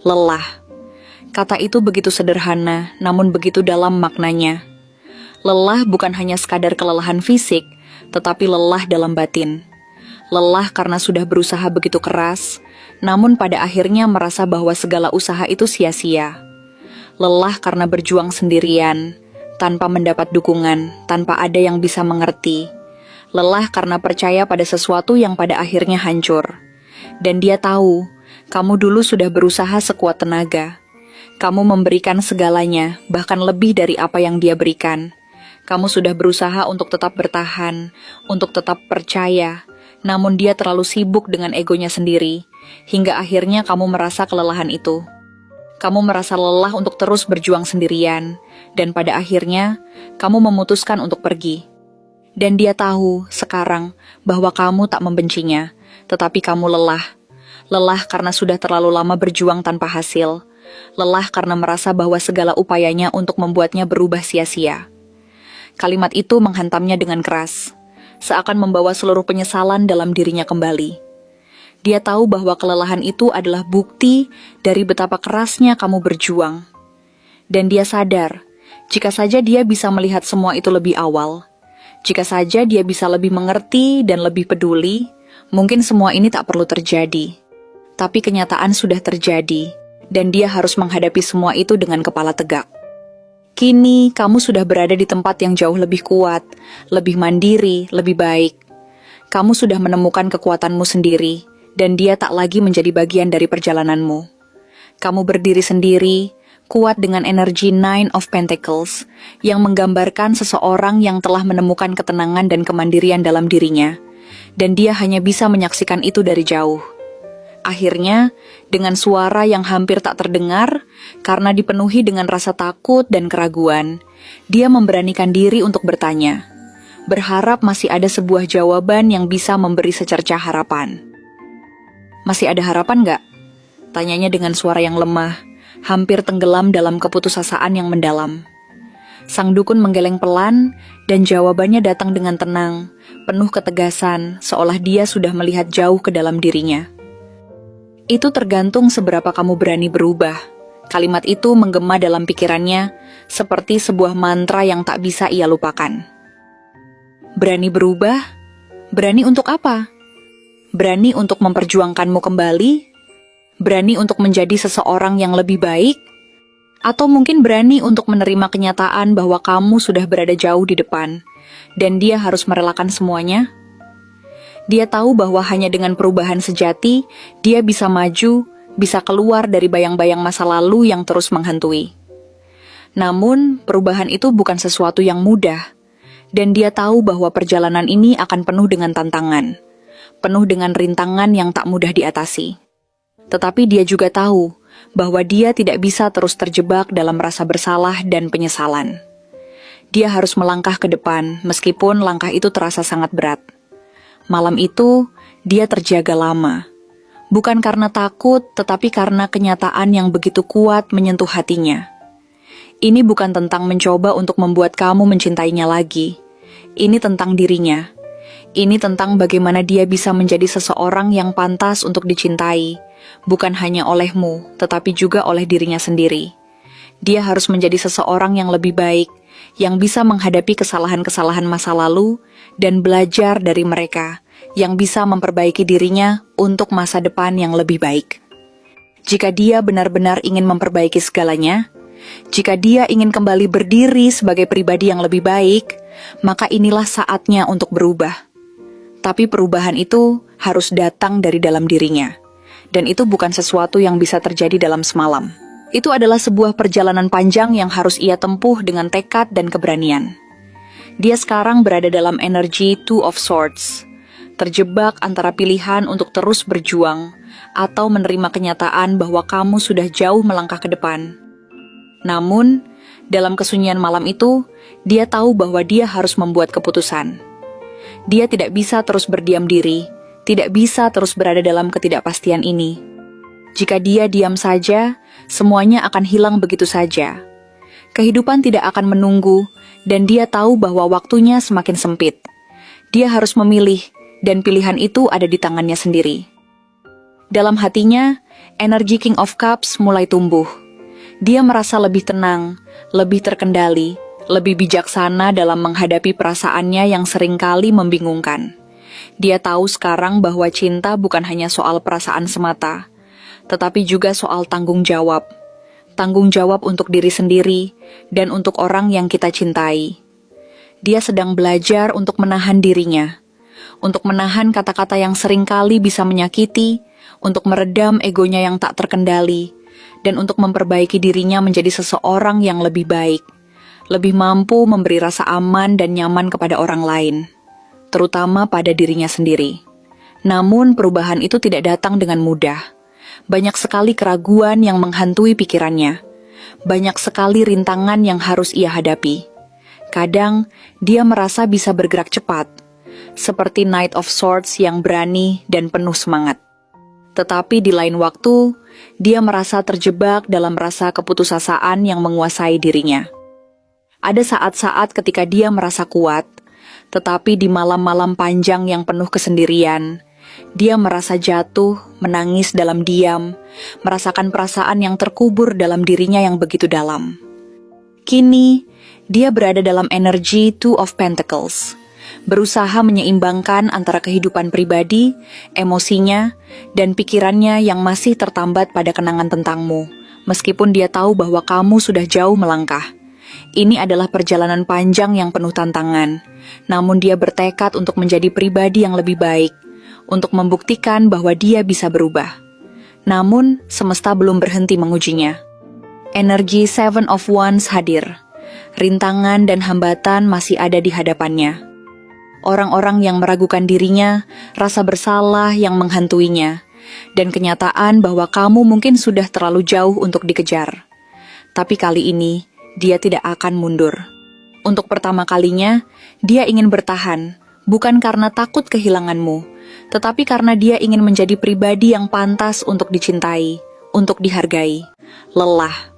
Lelah. Kata itu begitu sederhana, namun begitu dalam maknanya. Lelah bukan hanya sekadar kelelahan fisik, tetapi lelah dalam batin. Lelah karena sudah berusaha begitu keras, namun pada akhirnya merasa bahwa segala usaha itu sia-sia. Lelah karena berjuang sendirian, tanpa mendapat dukungan, tanpa ada yang bisa mengerti. Lelah karena percaya pada sesuatu yang pada akhirnya hancur. Dan dia tahu, kamu dulu sudah berusaha sekuat tenaga. Kamu memberikan segalanya, bahkan lebih dari apa yang dia berikan. Kamu sudah berusaha untuk tetap bertahan, untuk tetap percaya, namun dia terlalu sibuk dengan egonya sendiri, hingga akhirnya kamu merasa kelelahan itu. Kamu merasa lelah untuk terus berjuang sendirian, dan pada akhirnya, kamu memutuskan untuk pergi. Dan dia tahu, sekarang, bahwa kamu tak membencinya, tetapi kamu lelah. Lelah karena sudah terlalu lama berjuang tanpa hasil. Lelah karena merasa bahwa segala upayanya untuk membuatnya berubah sia-sia. Kalimat itu menghantamnya dengan keras, seakan membawa seluruh penyesalan dalam dirinya kembali. Dia tahu bahwa kelelahan itu adalah bukti dari betapa kerasnya kamu berjuang. Dan dia sadar, jika saja dia bisa melihat semua itu lebih awal, jika saja dia bisa lebih mengerti dan lebih peduli, mungkin semua ini tak perlu terjadi. Tapi kenyataan sudah terjadi, dan dia harus menghadapi semua itu dengan kepala tegak. Kini, kamu sudah berada di tempat yang jauh lebih kuat, lebih mandiri, lebih baik. Kamu sudah menemukan kekuatanmu sendiri, dan dia tak lagi menjadi bagian dari perjalananmu. Kamu berdiri sendiri, kuat dengan energi Nine of Pentacles, yang menggambarkan seseorang yang telah menemukan ketenangan dan kemandirian dalam dirinya, dan dia hanya bisa menyaksikan itu dari jauh. Akhirnya, dengan suara yang hampir tak terdengar, karena dipenuhi dengan rasa takut dan keraguan, dia memberanikan diri untuk bertanya, berharap masih ada sebuah jawaban yang bisa memberi secercah harapan. Masih ada harapan nggak? Tanyanya dengan suara yang lemah, hampir tenggelam dalam keputusasaan yang mendalam. Sang dukun menggeleng pelan, dan jawabannya datang dengan tenang, penuh ketegasan, seolah dia sudah melihat jauh ke dalam dirinya. Itu tergantung seberapa kamu berani berubah. Kalimat itu menggema dalam pikirannya, seperti sebuah mantra yang tak bisa ia lupakan. Berani berubah? Berani untuk apa? Berani untuk memperjuangkanmu kembali? Berani untuk menjadi seseorang yang lebih baik? Atau mungkin berani untuk menerima kenyataan bahwa kamu sudah berada jauh di depan, dan dia harus merelakan semuanya? Dia tahu bahwa hanya dengan perubahan sejati, dia bisa maju, bisa keluar dari bayang-bayang masa lalu yang terus menghantui. Namun, perubahan itu bukan sesuatu yang mudah, dan dia tahu bahwa perjalanan ini akan penuh dengan tantangan, penuh dengan rintangan yang tak mudah diatasi. Tetapi dia juga tahu bahwa dia tidak bisa terus terjebak dalam rasa bersalah dan penyesalan. Dia harus melangkah ke depan, meskipun langkah itu terasa sangat berat. Malam itu, dia terjaga lama. Bukan karena takut, tetapi karena kenyataan yang begitu kuat menyentuh hatinya. Ini bukan tentang mencoba untuk membuat kamu mencintainya lagi. Ini tentang dirinya. Ini tentang bagaimana dia bisa menjadi seseorang yang pantas untuk dicintai, bukan hanya olehmu, tetapi juga oleh dirinya sendiri. Dia harus menjadi seseorang yang lebih baik, yang bisa menghadapi kesalahan-kesalahan masa lalu, dan belajar dari mereka, yang bisa memperbaiki dirinya untuk masa depan yang lebih baik. Jika dia benar-benar ingin memperbaiki segalanya, jika dia ingin kembali berdiri sebagai pribadi yang lebih baik, maka inilah saatnya untuk berubah. Tapi perubahan itu harus datang dari dalam dirinya, dan itu bukan sesuatu yang bisa terjadi dalam semalam. Itu adalah sebuah perjalanan panjang yang harus ia tempuh dengan tekad dan keberanian. Dia sekarang berada dalam energi Two of Swords, terjebak antara pilihan untuk terus berjuang atau menerima kenyataan bahwa kamu sudah jauh melangkah ke depan. Namun, dalam kesunyian malam itu, dia tahu bahwa dia harus membuat keputusan. Dia tidak bisa terus berdiam diri, tidak bisa terus berada dalam ketidakpastian ini. Jika dia diam saja, semuanya akan hilang begitu saja. Kehidupan tidak akan menunggu, dan dia tahu bahwa waktunya semakin sempit. Dia harus memilih, dan pilihan itu ada di tangannya sendiri. Dalam hatinya, Energi King of Cups mulai tumbuh. Dia merasa lebih tenang, lebih terkendali, lebih bijaksana dalam menghadapi perasaannya yang seringkali membingungkan. Dia tahu sekarang bahwa cinta bukan hanya soal perasaan semata, tetapi juga soal tanggung jawab. Tanggung jawab untuk diri sendiri dan untuk orang yang kita cintai. Dia sedang belajar untuk menahan dirinya, untuk menahan kata-kata yang seringkali bisa menyakiti, untuk meredam egonya yang tak terkendali, dan untuk memperbaiki dirinya menjadi seseorang yang lebih baik, lebih mampu memberi rasa aman dan nyaman kepada orang lain, terutama pada dirinya sendiri. Namun perubahan itu tidak datang dengan mudah. Banyak sekali keraguan yang menghantui pikirannya. Banyak sekali rintangan yang harus ia hadapi. Kadang, dia merasa bisa bergerak cepat, seperti Knight of Swords yang berani dan penuh semangat. Tetapi di lain waktu, dia merasa terjebak dalam rasa keputusasaan yang menguasai dirinya. Ada saat-saat ketika dia merasa kuat, tetapi di malam-malam panjang yang penuh kesendirian, dia merasa jatuh, menangis dalam diam, merasakan perasaan yang terkubur dalam dirinya yang begitu dalam. Kini, dia berada dalam energi Two of Pentacles, berusaha menyeimbangkan antara kehidupan pribadi, emosinya, dan pikirannya yang masih tertambat pada kenangan tentangmu, meskipun dia tahu bahwa kamu sudah jauh melangkah. Ini adalah perjalanan panjang yang penuh tantangan, namun dia bertekad untuk menjadi pribadi yang lebih baik, untuk membuktikan bahwa dia bisa berubah. Namun, semesta belum berhenti mengujinya. Energi Seven of Wands hadir. Rintangan dan hambatan masih ada di hadapannya. Orang-orang yang meragukan dirinya, rasa bersalah yang menghantuinya, dan kenyataan bahwa kamu mungkin sudah terlalu jauh untuk dikejar. Tapi kali ini, dia tidak akan mundur. Untuk pertama kalinya, dia ingin bertahan, bukan karena takut kehilanganmu, tetapi karena dia ingin menjadi pribadi yang pantas untuk dicintai, untuk dihargai. Lelah,